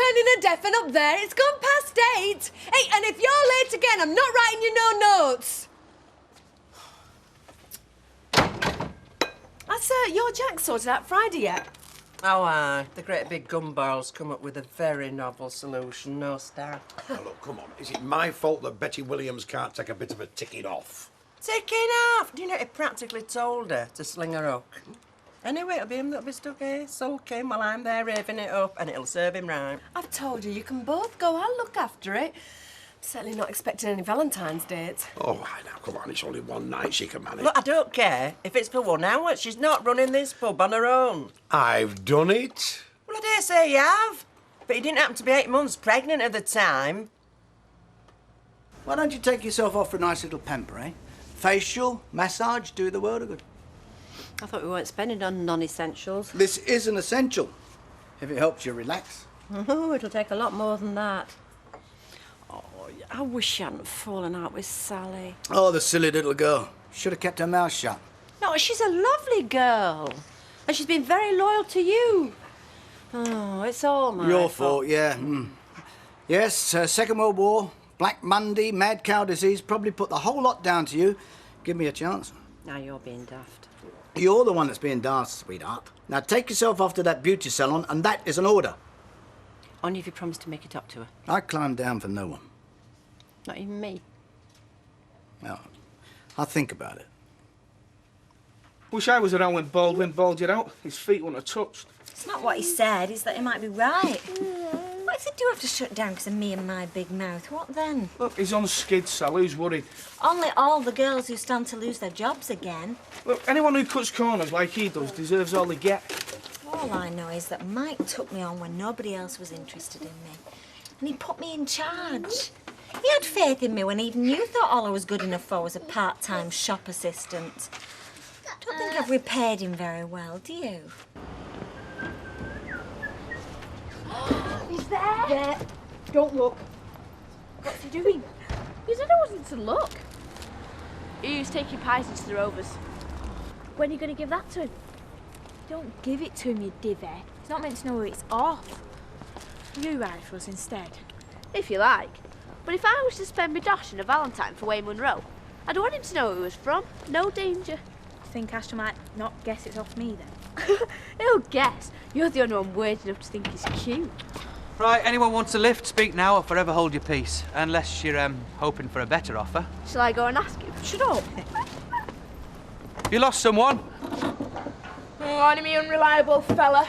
turning a deafin up there. It's gone past 8. Hey, and if you're late again, I'm not writing you no notes. Has your Jack sorted out Friday yet? Oh, aye. The great big gumballs come up with a very novel solution, no staff. Oh, look, come on. Is it my fault that Betty Williams can't take a bit of a ticking off? Ticking off? Do you know, he practically told her to sling her hook. Anyway, it'll be him that'll be stuck here, sulking while I'm there raving it up, and it'll serve him right. I've told you can both go. I'll look after it. Certainly not expecting any Valentine's dates. Oh, right, now, come on. It's only one night she can manage. Look, I don't care if it's for 1 hour. She's not running this pub on her own. I've done it. Well, I dare say you have. But you didn't happen to be 8 months pregnant at the time. Why don't you take yourself off for a nice little pamper, eh? Facial, massage, do the world of good. I thought we weren't spending on non-essentials. This is an essential, if it helps you relax. Oh, it'll take a lot more than that. Oh, I wish you hadn't fallen out with Sally. Oh, the silly little girl. Should have kept her mouth shut. No, she's a lovely girl. And she's been very loyal to you. Oh, it's all my Your fault, yeah. Yes, Second World War, Black Monday, mad cow disease, probably put the whole lot down to you. Give me a chance. Now you're being daft. You're the one that's being daft, sweetheart. Now take yourself off to that beauty salon, and that is an order. Only if you promise to make it up to her. I climb down for no one. Not even me. Well, I'll think about it. Wish I was around when Baldwin bawled you out. His feet wouldn't have touched. It's not what he said, it's that he might be right. What if they do have to shut down because of me and my big mouth? What then? Look, he's on skids, Sal. Who's worried? Only all the girls who stand to lose their jobs again. Look, anyone who cuts corners like he does deserves all they get. All I know is that Mike took me on when nobody else was interested in me. And he put me in charge. He had faith in me when even you thought all I was good enough for was a part-time shop assistant. Don't think I've repaid him very well, do you? He's there. There. Don't look. What's he doing? He said I wasn't to look. He's taking pies into the Rovers. When are you going to give that to him? Don't give it to him, you divvy. He's not meant to know where it's off. You write for us instead. If you like. But if I was to spend my dosh in a Valentine for Wayne Munro, I'd want him to know who it was from. No danger. Think Asher might not guess it's off me then? He'll guess. You're the only one weird enough to think he's cute. Right, anyone wants a lift, speak now or forever hold your peace. Unless you're hoping for a better offer. Shall I go and ask him? Shut up. You lost someone? Oh, only me unreliable fella.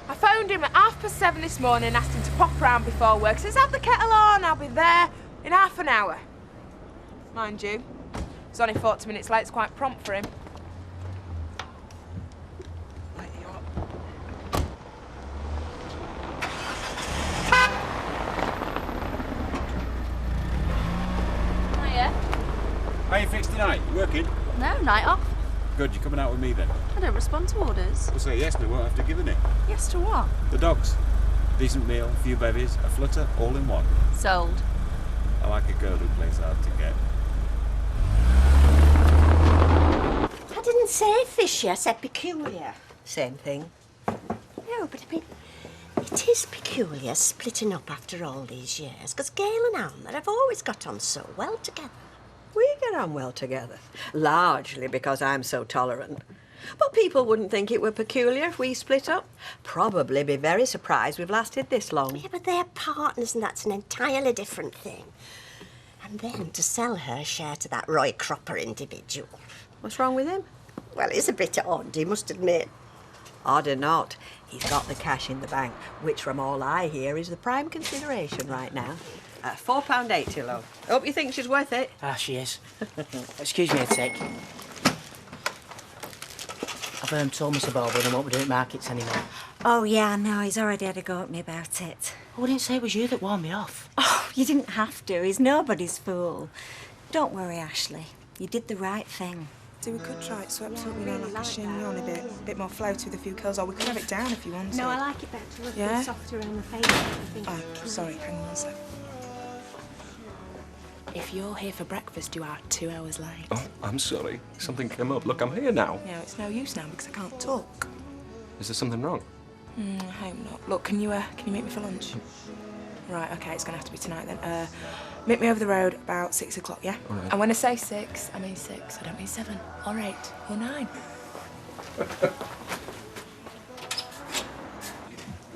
I phoned him at 7:30 this morning and asked him to pop round before work. Says, have the kettle on, I'll be there in half an hour. Mind you, it's only 40 minutes late, it's quite prompt for him. How you fixed tonight? You working? No, night off. Good, you're coming out with me then. I don't respond to orders. We'll say yes, but we won't have to give it. Yes to what? The dogs. Decent meal, a few bevies, a flutter, all in one. Sold. I like a girl who plays hard to get. I didn't say fishy, I said peculiar. Same thing. No, but I mean, it is peculiar splitting up after all these years, because Gail and Alma have always got on so well together. We get on well together, largely because I'm so tolerant. But people wouldn't think it were peculiar if we split up. Probably be very surprised we've lasted this long. Yeah, but they're partners and that's an entirely different thing. And then to sell her share to that Roy Cropper individual. What's wrong with him? Well, it's a bit odd, you must admit. Odd or not, he's got the cash in the bank, which from all I hear is the prime consideration right now. £4.80, love. Hope you think she's worth it. Ah, she is. Excuse me a tick. I've told Mr. Baldwin I won't be doing markets anymore. Oh, yeah, I know. He's already had a go at me about it. I didn't say it was you that warned me off. Oh, you didn't have to. He's nobody's fool. Don't worry, Ashley. You did the right thing. So we could try it swept up, you know, like a chignon, a bit more floaty with a few curls, or we could have it down if you wanted. No, I like it better to look Yeah? softer around the face. I think. Oh, sorry, hang on a sec. If you're here for breakfast, you are 2 hours late. Oh, I'm sorry. Something came up. Look, I'm here now. Yeah, it's no use now because I can't talk. Is there something wrong? I hope not. Look, can you meet me for lunch? Right, okay, it's gonna have to be tonight then. Meet me over the road about 6 o'clock, yeah? All right. And when I say 6, I mean 6. I don't mean 7 or 8 or 9.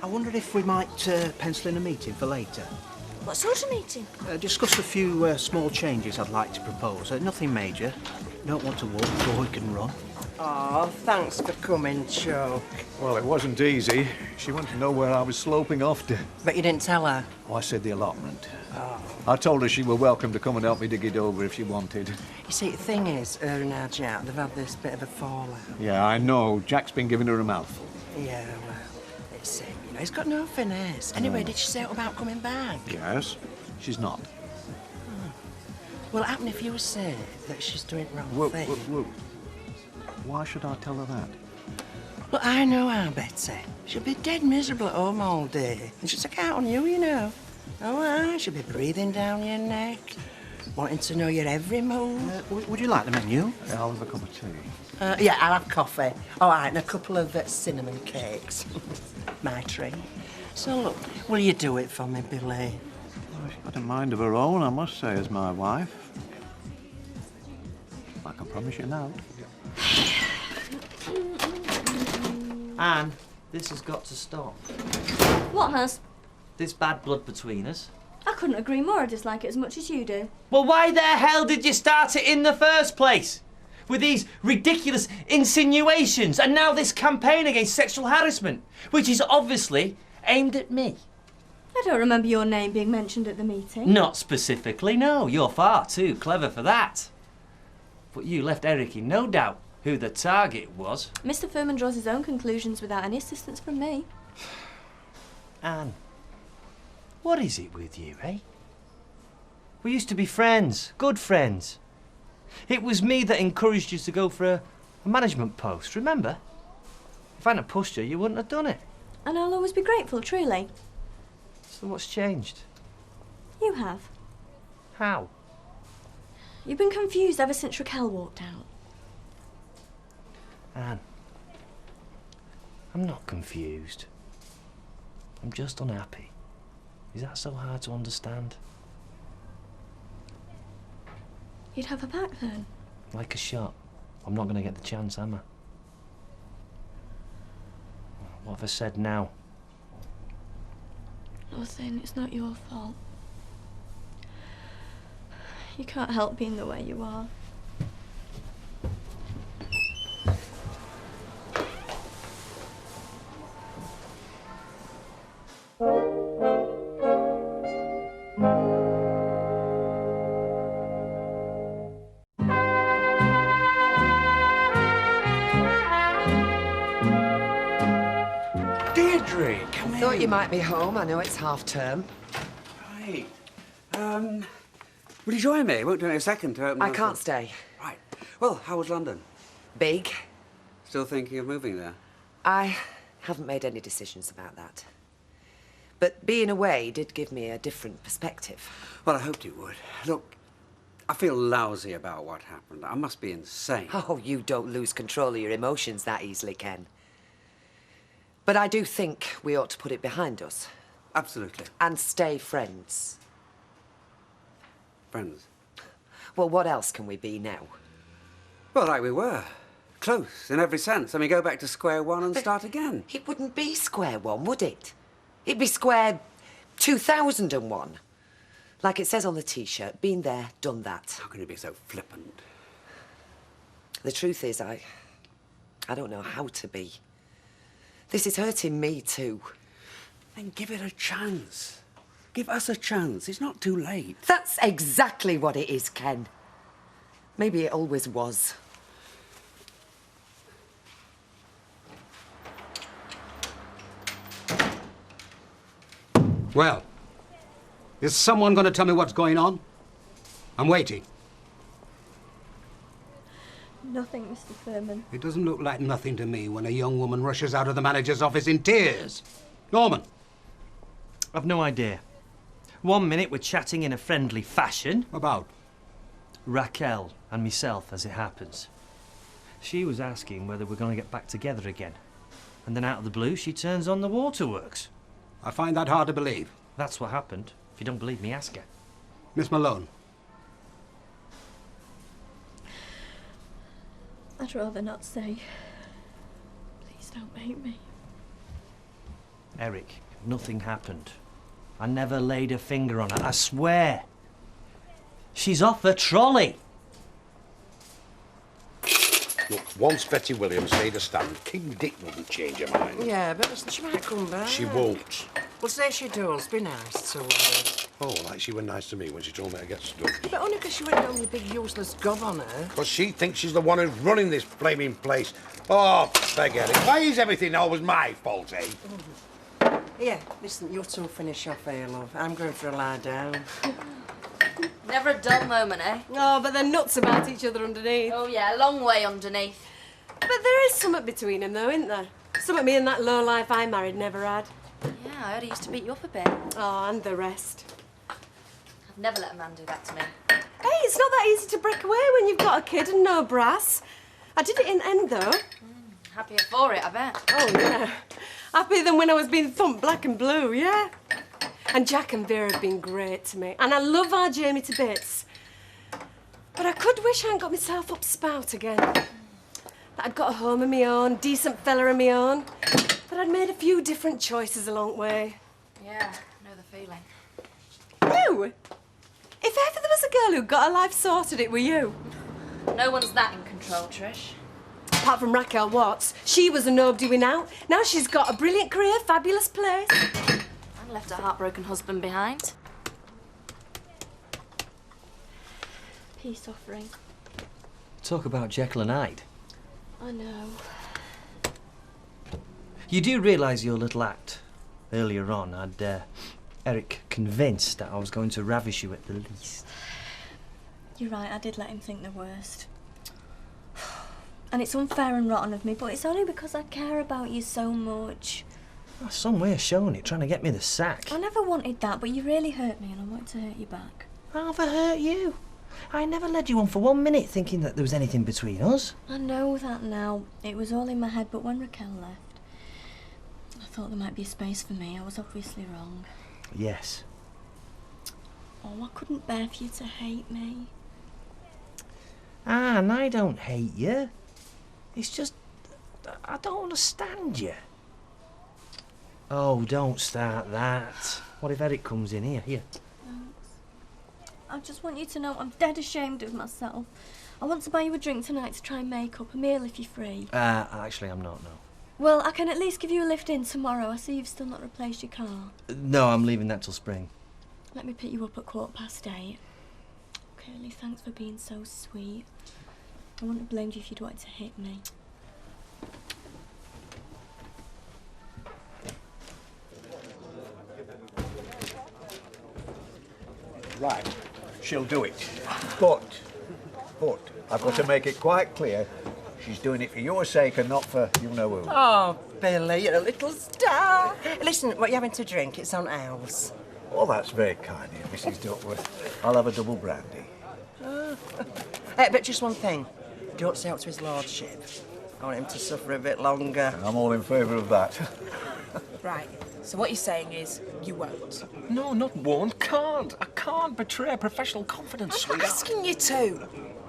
I wondered if we might pencil in a meeting for later. What sort of meeting? Discuss a few small changes I'd like to propose. Nothing major. Don't want to walk before we can run. Oh, thanks for coming, Chuck. Well, it wasn't easy. She wanted to know where I was sloping off to. But you didn't tell her? Oh, I said the allotment. Oh. I told her she were welcome to come and help me dig it over if she wanted. You see, the thing is, her and our Jack, they've had this bit of a fallout. Yeah, I know. Jack's been giving her a mouthful. Yeah, well, it's you know, he's got no finesse. Anyway, did she say out about coming back? Yes, she's not. Well, it happened if you were saying that she's doing the wrong Whoa, thing. whoa, whoa. Why should I tell her that? Look, I know our Betsy. She'll be dead miserable at home all day. And she'll take out on you, you know. Oh, aye, she'll be breathing down your neck, wanting to know your every move. Would you like the menu? Yeah, I'll have a cup of tea. Yeah, I'll have coffee. All right, and a couple of cinnamon cakes. My treat. So, look, will you do it for me, Billy? Well, she's got a mind of her own, I must say, as my wife. I can promise you now. Anne, this has got to stop. What has? This bad blood between us. I couldn't agree more. I dislike it as much as you do. Well, why the hell did you start it in the first place? With these ridiculous insinuations and now this campaign against sexual harassment, which is obviously aimed at me. I don't remember your name being mentioned at the meeting. Not specifically, no. You're far too clever for that. But you left Eric in no doubt who the target was. Mr. Furman draws his own conclusions without any assistance from me. Anne, what is it with you, eh? We used to be friends, good friends. It was me that encouraged you to go for a management post, remember? If I hadn't pushed you, you wouldn't have done it. And I'll always be grateful, truly. So what's changed? You have. How? You've been confused ever since Raquel walked out. Anne, I'm not confused. I'm just unhappy. Is that so hard to understand? You'd have her back then? Like a shot. I'm not going to get the chance, am I? What have I said now? Nothing. It's not your fault. You can't help being the way you are. Deirdre, come in. Thought you might be home. I know it's half term. Right. Will you join me? It won't take me a second to open I those can't doors. stay. Right. Well, how was London? Big. Still thinking of moving there? I haven't made any decisions about that. But being away did give me a different perspective. Well, I hoped you would. Look, I feel lousy about what happened. I must be insane. Oh, you don't lose control of your emotions that easily, Ken. But I do think we ought to put it behind us. Absolutely. And stay friends. Friends? Well, what else can we be now? Well, like we were. Close, in every sense. I mean, go back to square one and start again. It wouldn't be square one, would it? It'd be square 2001. Like it says on the T-shirt, been there, done that. How can you be so flippant? The truth is, I don't know how to be. This is hurting me too. Then give it a chance. Give us a chance. It's not too late. That's exactly what it is, Ken. Maybe it always was. Well, is someone going to tell me what's going on? I'm waiting. Nothing, Mr. Furman. It doesn't look like nothing to me when a young woman rushes out of the manager's office in tears. Norman. I've no idea. 1 minute we're chatting in a friendly fashion. About? Raquel and myself, as it happens. She was asking whether we're going to get back together again. And then out of the blue, she turns on the waterworks. I find that hard to believe. That's what happened. If you don't believe me, ask her. Miss Malone. I'd rather not say. Please don't hate me. Eric, nothing happened. I never laid a finger on her, I swear. She's off the trolley. Look, once Betty Williams made a stand, King Dick wouldn't change her mind. Yeah, but listen, she might come back. She won't. Well, say she does. Be nice to her. Oh, like she was nice to me when she told me to get stuck. But only because she went on your big useless gob on her. Because she thinks she's the one who's running this flaming place. Oh, forget it. Why is everything always my fault, eh? Yeah, listen, you two finish off here, love. I'm going for a lie down. Never a dull moment, eh? Oh, but they're nuts about each other underneath. Oh, yeah, a long way underneath. But there is something between them, though, isn't there? Something me and that lowlife I married never had. Yeah, I heard he used to beat you up a bit. Oh, and the rest. I've never let a man do that to me. Hey, it's not that easy to break away when you've got a kid and no brass. I did it in the end, though. Happier for it, I bet. Oh, yeah. Happier than when I was being thumped black and blue, yeah? And Jack and Vera have been great to me. And I love our Jamie to bits. But I could wish I hadn't got myself up spout again. That I'd got a home of my own, decent fella of my own. That I'd made a few different choices along the way. Yeah, I know the feeling. You? If ever there was a girl who got her life sorted, it were you. No one's that in control, Trish. Apart from Raquel Watts, she was a nobody without. Now she's got a brilliant career, fabulous place. And left a heartbroken husband behind. Peace offering. Talk about Jekyll and Hyde. I know. You do realise your little act earlier on had Eric convinced that I was going to ravish you at the least. You're right, I did let him think the worst. And it's unfair and rotten of me, but it's only because I care about you so much. Oh, some way of showing it, trying to get me the sack. I never wanted that, but you really hurt me and I wanted to hurt you back. I've hurt you. I never led you on for 1 minute thinking that there was anything between us. I know that now. It was all in my head, but when Raquel left, I thought there might be a space for me. I was obviously wrong. Yes. Oh, I couldn't bear for you to hate me. And I don't hate you. It's just, I don't understand you. Oh, don't start that. What if Eric comes in here? Here. I just want you to know I'm dead ashamed of myself. I want to buy you a drink tonight to try and make up, a meal if you're free. Actually, I'm not, no. Well, I can at least give you a lift in tomorrow. I see you've still not replaced your car. No, I'm leaving that till spring. Let me pick you up at 8:15. Curly, thanks for being so sweet. I wouldn't have blamed you if you'd wanted to hit me. Right, she'll do it. But I've got to make it quite clear she's doing it for your sake and not for you-know-who. Oh, Billy, you're a little star. Listen, what are you having to drink? It's on ours. Oh, that's very kind of you, Mrs. Duckworth. I'll have a double brandy. But just one thing. Don't say out to his lordship. I want him to suffer a bit longer. I'm all in favour of that. Right, so what you're saying is you won't. No, not won't. Can't. I can't betray professional confidence, I'm sweetheart. not asking you to.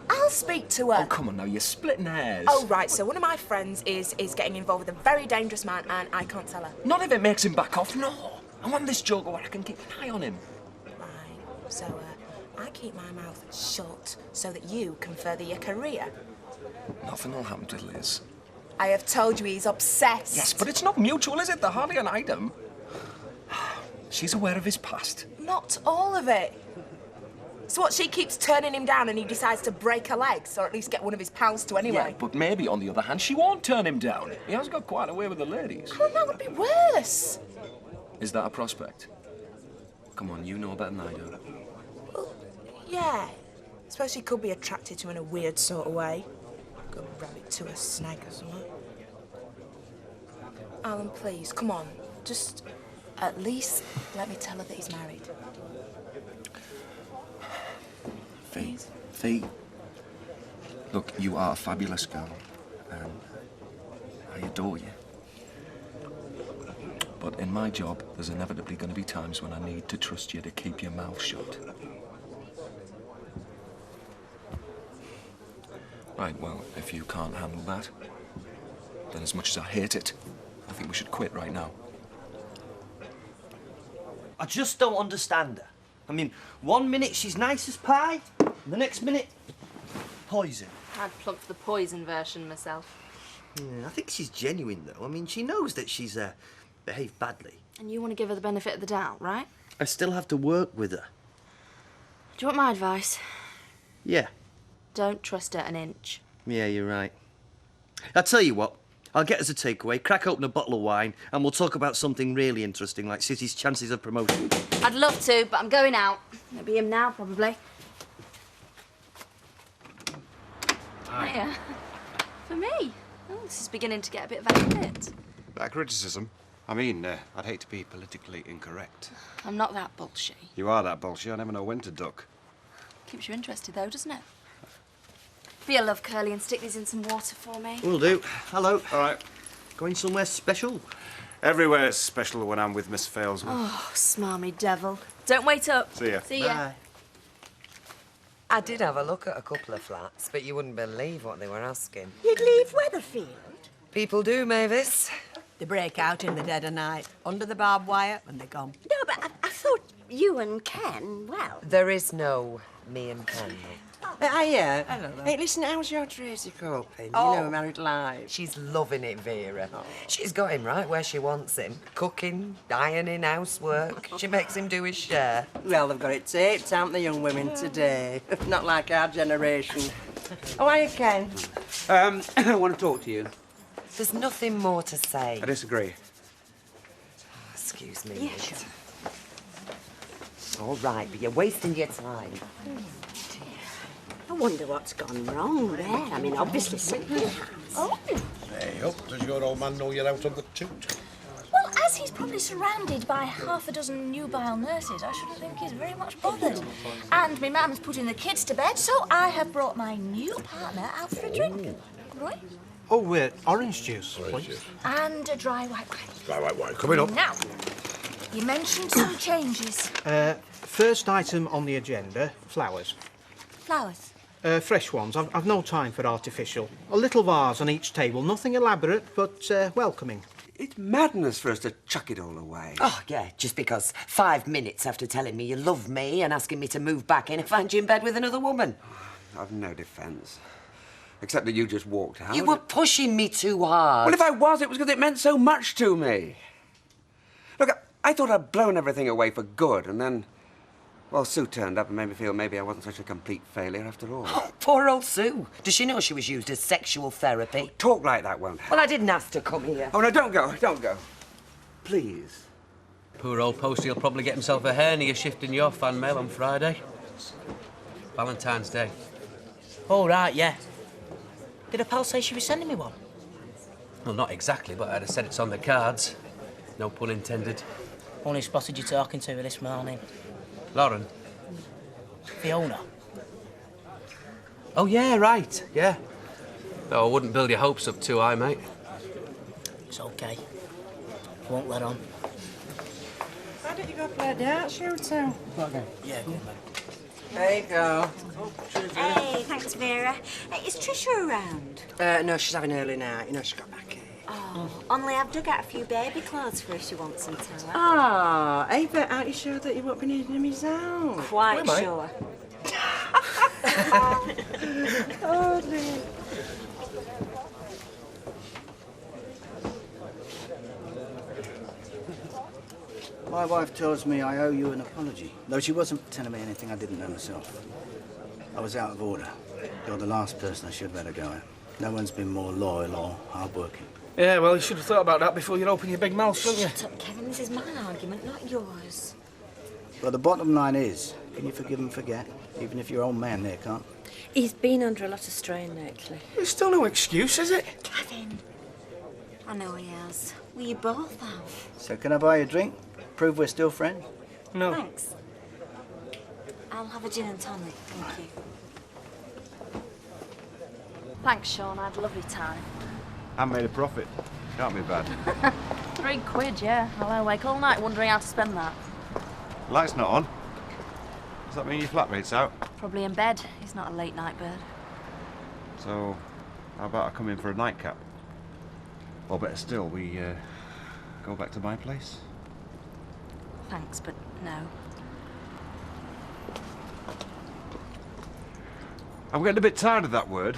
I'll speak to her. Oh, come on now, you're splitting hairs. Oh, right, so one of my friends is getting involved with a very dangerous man and I can't tell her. Not if it makes him back off, no. I want this joker where I can keep an eye on him. Right, so I keep my mouth shut so that you can further your career. Nothing will happen to Liz. I have told you he's obsessed. Yes, but it's not mutual, is it? They're hardly an item. She's aware of his past. Not all of it. So what, she keeps turning him down and he decides to break her legs, or at least get one of his pals to anyway? Yeah, but maybe, on the other hand, she won't turn him down. He has got quite a way with the ladies. Well, that would be worse. Is that a prospect? Come on, you know better than I do. Well, yeah. I suppose she could be attracted to him in a weird sort of way. Go rabbit to a snag or something. Alan, please, come on. Just at least let me tell her that he's married. Fee, look, you are a fabulous girl, and I adore you. But in my job, there's inevitably going to be times when I need to trust you to keep your mouth shut. Right, well, if you can't handle that, then as much as I hate it, I think we should quit right now. I just don't understand her. I mean, 1 minute she's nice as pie, and the next minute, poison. I'd plump for the poison version myself. Yeah, I think she's genuine, though. I mean, she knows that she's behaved badly. And you want to give her the benefit of the doubt, right? I still have to work with her. Do you want my advice? Yeah. Don't trust her an inch. Yeah, you're right. I'll tell you what. I'll get us a takeaway, crack open a bottle of wine, and we'll talk about something really interesting, like City's chances of promotion. I'd love to, but I'm going out. It'll be him now, probably. Hiya. For me? Oh, this is beginning to get a bit of a habit. That criticism? I mean, I'd hate to be politically incorrect. I'm not that bullshit. You are that bullshit. I never know when to duck. Keeps you interested, though, doesn't it? Be a love, Curly, and stick these in some water for me. Will do. Hello. All right. Going somewhere special? Everywhere's special when I'm with Miss Failsworth. Oh, smarmy devil. Don't wait up. See ya. See ya. Bye. I did have a look at a couple of flats, but you wouldn't believe what they were asking. You'd leave Weatherfield? People do, Mavis. They break out in the dead of night, under the barbed wire, and they're gone. No, but I thought you and Ken, well... There is no me and Ken. Hiya. Hello there. Hey, listen, how's your Tracy coping? Oh. You know, married life. She's loving it, Vera. She's got him right where she wants him. Cooking, ironing, housework. She makes him do his share. Well, they've got it taped, haven't they, young women today? Not like our generation. Oh, hiya, Ken. I want to talk to you. There's nothing more to say. I disagree. Excuse me. Yeah, sure. All right, but you're wasting your time. I wonder what's gone wrong there. I mean, obviously something has. Oh. Hey, up. Does your old man know you're out on the toot? Well, as he's probably surrounded by half a dozen nubile nurses, I shouldn't think he's very much bothered. And my mum's putting the kids to bed, so I have brought my new partner out for a drink. Roy? Oh, orange juice, please. And a dry white wine. Dry white wine. Coming up. Now, you mentioned some changes. First item on the agenda, flowers. Flowers. Fresh ones. I've no time for artificial. A little vase on each table. Nothing elaborate, but welcoming. It's madness for us to chuck it all away. Oh, yeah, just because 5 minutes after telling me you love me and asking me to move back in, I find you in bed with another woman. I've no defence. Except that you just walked out. You were pushing me too hard. Well, if I was, it was because it meant so much to me. Look, I thought I'd blown everything away for good, and then... Well, Sue turned up and made me feel maybe I wasn't such a complete failure after all. Oh, poor old Sue. Does she know she was used as sexual therapy? Talk like that won't help. Well, I didn't ask to come here. Oh, no, don't go, don't go. Please. Poor old Posty will probably get himself a hernia shifting your fan mail on Friday. Valentine's Day. Oh, right, yeah. Did a pal say she was sending me one? Well, not exactly, but I'd have said it's on the cards. No pun intended. Only spotted you talking to her this morning. Lauren? Fiona. Oh, yeah, right, yeah. No, I wouldn't build your hopes up too high, mate. It's okay. I won't let on. Why don't you go play darts, you two? Okay. Yeah, good, man. There you go. Hey, thanks, Vera. Is Trisha around? No, she's having early night. You know, she's got back here. Oh, only I've dug out a few baby clothes for her if she wants them to. Oh, hey, but aren't you sure that you won't be needing them yourself? Quite sure. Oh, dear. My wife tells me I owe you an apology, though she wasn't telling me anything I didn't know myself. I was out of order. You're the last person I should have let her go at. No one's been more loyal or hard-working. Yeah, well, you should have thought about that before you open your big mouth, shouldn't you? Shut up, Kevin. This is my argument, not yours. Well, the bottom line is, can you forgive and forget? Even if your old man there can't. He's been under a lot of strain lately. It's still no excuse, is it? Kevin. I know he has. Well, you both have. So can I buy you a drink? Prove we're still friends? No. Thanks. I'll have a gin and tonic, thank you. Thanks, Sean. I had a lovely time. I made a profit. Can't be bad. £3, yeah. I'll lie awake all night wondering how to spend that. Light's not on. Does that mean your flatmate's out? Probably in bed. He's not a late night bird. So, how about I come in for a nightcap? Or better still, we go back to my place? Thanks, but no. I'm getting a bit tired of that word.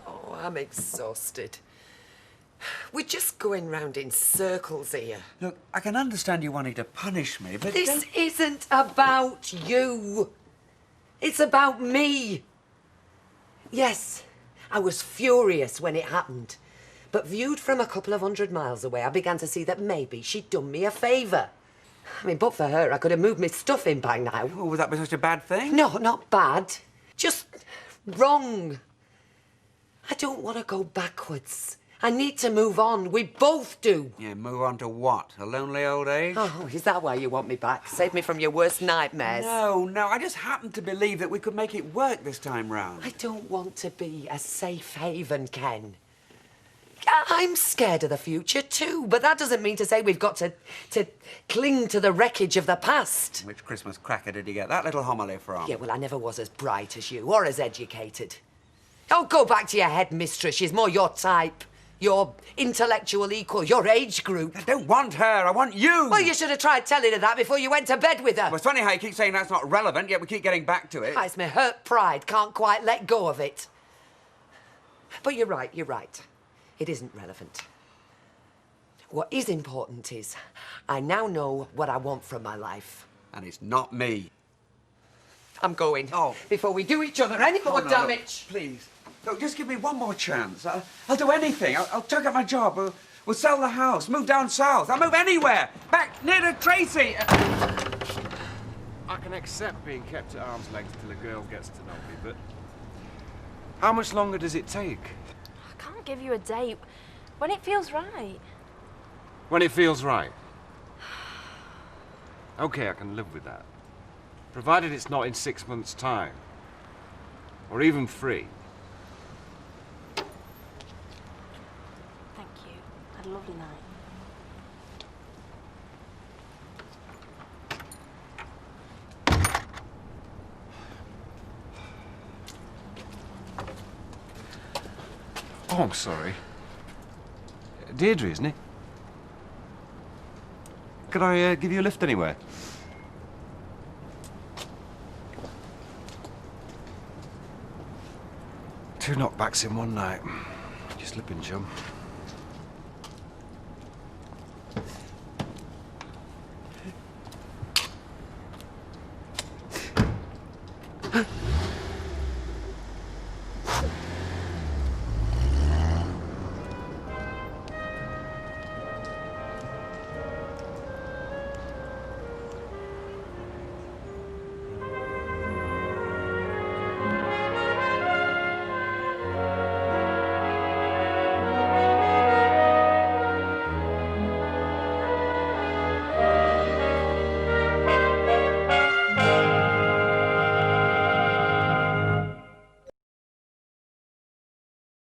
Oh, I'm exhausted. We're just going round in circles here. Look, I can understand you wanting to punish me, but This isn't about you. It's about me. Yes, I was furious when it happened. But viewed from a couple of 100 miles away, I began to see that maybe she'd done me a favour. I mean, but for her, I could have moved my stuff in by now. Oh, would that be such a bad thing? No, not bad. Just wrong. I don't want to go backwards. I need to move on. We both do. Yeah, move on to what? A lonely old age? Oh, is that why you want me back? Save me from your worst nightmares? No, I just happen to believe that we could make it work this time round. I don't want to be a safe haven, Ken. I'm scared of the future too, but that doesn't mean to say we've got to cling to the wreckage of the past. Which Christmas cracker did you get that little homily from? Yeah, well, I never was as bright as you, or as educated. Oh, go back to your headmistress. She's more your type. Your intellectual equal, your age group. I don't want her, I want you! Well, you should have tried telling her that before you went to bed with her. Well, it's funny how you keep saying that's not relevant, yet we keep getting back to it. It's my hurt pride, can't quite let go of it. But you're right. It isn't relevant. What is important is I now know what I want from my life. And it's not me. I'm going. Oh. Before we do each other any more no, damage. Look, please. Look, just give me one more chance. I'll do anything. I'll chuck up my job. We'll sell the house, move down south. I'll move anywhere. Back near to Tracy. I can accept being kept at arm's length till a girl gets to know me, but how much longer does it take? I can't give you a date. When it feels right. When it feels right. Okay, I can live with that. Provided it's not in 6 months' time. Or even 3. Thank you. Had a lovely night. Oh, I'm sorry. Deirdre, isn't it? Could I give you a lift anywhere? Two knockbacks in one night. You slipping, chum.